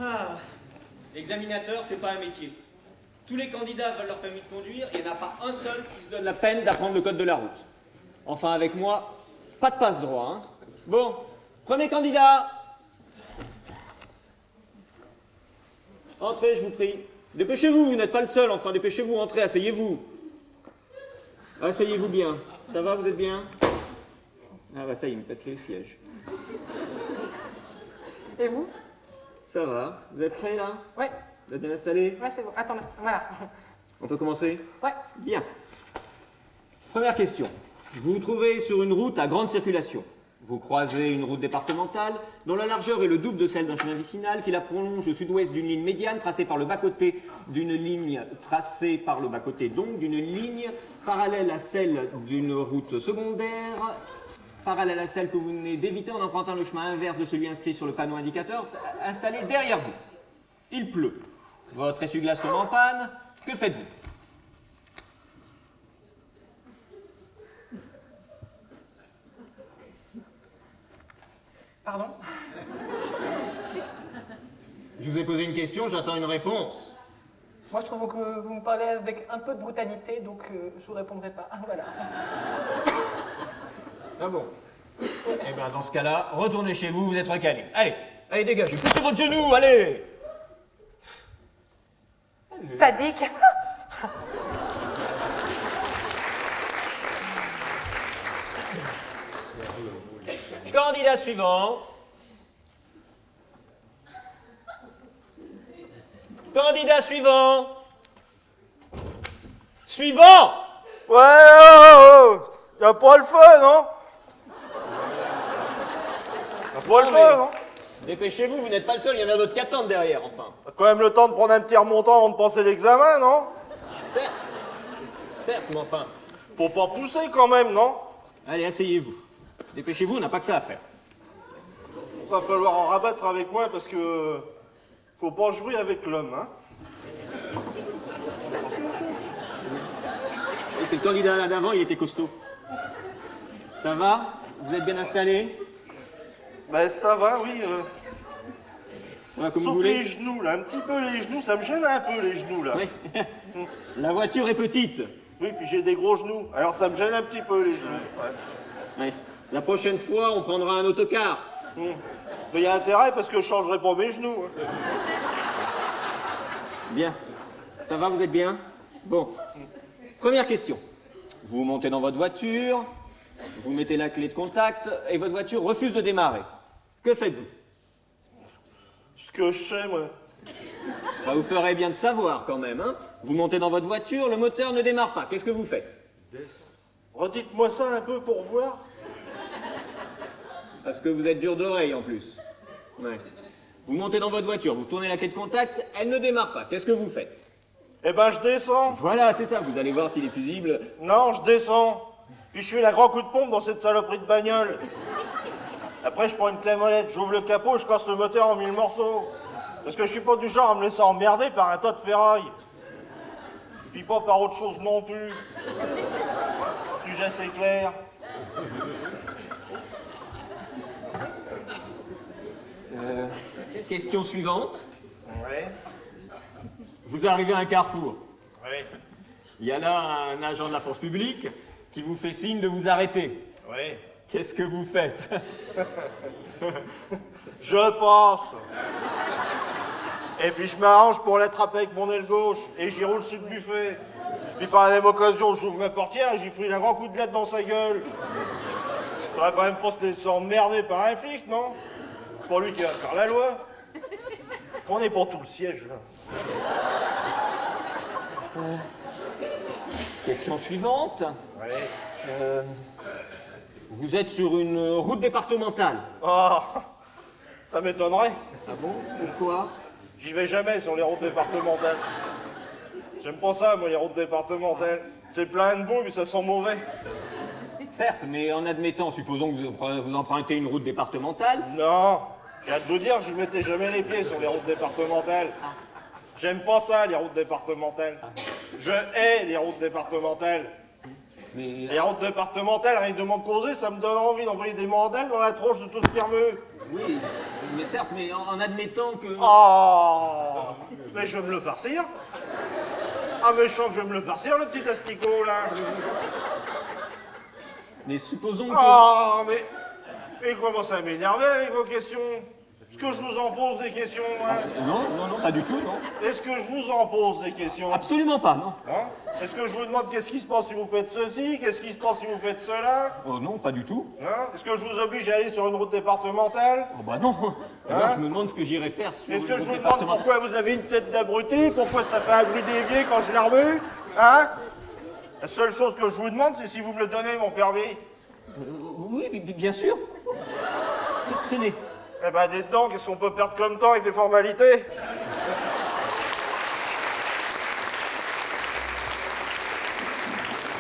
Ah, l'examinateur, c'est pas un métier. Tous les candidats veulent leur permis de conduire et il n'y en a pas un seul qui se donne la peine d'apprendre le code de la route. Enfin, avec moi, pas de passe-droit, hein. Bon, premier candidat. Entrez, je vous prie. Dépêchez-vous, vous n'êtes pas le seul, enfin, dépêchez-vous, entrez, asseyez-vous. Asseyez-vous bien. Ça va, vous êtes bien? Ah bah ça y est, il me pète le siège. Et vous? Ça va, vous êtes prêts là? Ouais. Vous êtes bien installés? Ouais, c'est bon. Attends, voilà. On peut commencer? Ouais. Bien. Première question. Vous vous trouvez sur une route à grande circulation. Vous croisez une route départementale dont la largeur est le double de celle d'un chemin vicinal qui la prolonge au sud-ouest d'une ligne médiane tracée par le bas-côté d'une ligne donc d'une ligne parallèle à celle d'une route secondaire, parallèle à celle que vous venez d'éviter en empruntant le chemin inverse de celui inscrit sur le panneau indicateur installé derrière vous. Il pleut. Votre essuie-glace tombe en panne. Que faites-vous? Pardon? Je vous ai posé une question, j'attends une réponse. Moi, je trouve que vous me parlez avec un peu de brutalité, donc je vous répondrai pas. Voilà. Ah bon? Eh bien, dans ce cas-là, retournez chez vous, vous êtes recalés. Allez, allez, dégagez, poussez votre genou, allez! Sadique. Candidat suivant. Candidat suivant. Suivant! Ouais, oh, y'a pas le feu, non? Y'a pas le Non, feu, mais non? Dépêchez-vous, vous n'êtes pas le seul, il y en a d'autres qui attendent derrière, enfin. T'as quand même le temps de prendre un petit remontant avant de passer l'examen, non? Certes. Certes, mais enfin. Faut pas pousser quand même, non? Allez, asseyez-vous. Dépêchez-vous, on n'a pas que ça à faire. Va falloir en rabattre avec moi parce que faut pas jouer avec l'homme, hein? Et c'est le candidat là d'avant, il était costaud. Ça va? Vous êtes bien installé? Ben ça va, oui. Voilà, comme vous Sauf voulez. les genoux, là, un petit peu les genoux, ça me gêne un peu les genoux, là. Oui. La voiture est petite. Oui, puis j'ai des gros genoux, alors ça me gêne un petit peu les genoux. Ouais. Oui. La prochaine fois, on prendra un autocar. Mais il y a intérêt parce que je changerai pas mes genoux. Hein. Bien. Ça va, vous êtes bien? Bon. Première question. Vous montez dans votre voiture, vous mettez la clé de contact et votre voiture refuse de démarrer. Que faites-vous? Ce que je sais, moi. Bah, vous ferez bien de savoir quand même, hein? Vous montez dans votre voiture, le moteur ne démarre pas. Qu'est-ce que vous faites? Redites-moi ça un peu pour voir. Parce que vous êtes dur d'oreille en plus. Ouais. Vous montez dans votre voiture, vous tournez la clé de contact, elle ne démarre pas. Qu'est-ce que vous faites? Eh ben, je descends. Voilà, c'est ça. Vous allez voir si les fusibles. Non, je descends. Puis je fais un grand coup de pompe dans cette saloperie de bagnole. Après, je prends une clé molette, j'ouvre le capot, je casse le moteur en 1000 morceaux. Parce que je suis pas du genre à me laisser emmerder par un tas de ferraille. Puis pas par autre chose non plus. Sujet, c'est clair. Question suivante. Ouais. Vous arrivez à un carrefour. Ouais. Il y a là un agent de la force publique qui vous fait signe de vous arrêter. Ouais. Qu'est-ce que vous faites? Je passe. Et puis je m'arrange pour l'attraper avec mon aile gauche et j'y roule sur le buffet. Puis par la même occasion, j'ouvre ma portière et j'y fouille un grand coup de latte dans sa gueule. Ça va quand même pas se laisser emmerder par un flic, non? Pas lui qui va faire la loi. On est pour tout le siège, là. Question suivante. Ouais. Vous êtes sur une route départementale. Oh, ça m'étonnerait. Ah bon? Pourquoi? J'y vais jamais sur les routes départementales. J'aime pas ça, moi, les routes départementales. C'est plein de boue, puis ça sent mauvais. Certes, mais en admettant, supposons que vous empruntez une route départementale. Non, j'ai hâte de vous dire, je mettais jamais les pieds sur les routes départementales. J'aime pas ça, les routes départementales. Je hais les routes départementales. Mais Les routes départementales, rien que de m'en causer, ça me donne envie d'envoyer des mandales dans la tronche de tout ce pirmeux. oui, mais certes, mais en admettant que... Oh, mais je vais me le farcir. Ah, mais je sens que je vais me le farcir, le petit asticot, là. Mais supposons que... Ah, mais il commence à m'énerver avec vos questions. Est-ce que je vous en pose des questions, moi? Non, pas du tout, non. Est-ce que je vous en pose des questions? Absolument pas, non. Hein? Est-ce que je vous demande qu'est-ce qui se passe si vous faites ceci? Qu'est-ce qui se passe si vous faites cela? Oh non, pas du tout. Hein? Est-ce que je vous oblige à aller sur une route départementale? Oh bah non. D'ailleurs, je me demande ce que j'irais faire sur Est-ce que une je route vous demande départementale. pourquoi vous avez une tête d'abruti? Pourquoi ça fait un bruit d'évier quand je la remue? Hein? La seule chose que je vous demande, c'est si vous me le donnez, mon permis. Oui, bien sûr. Tenez. Eh ben, dites donc, qu'est-ce qu'on peut perdre comme temps avec les formalités?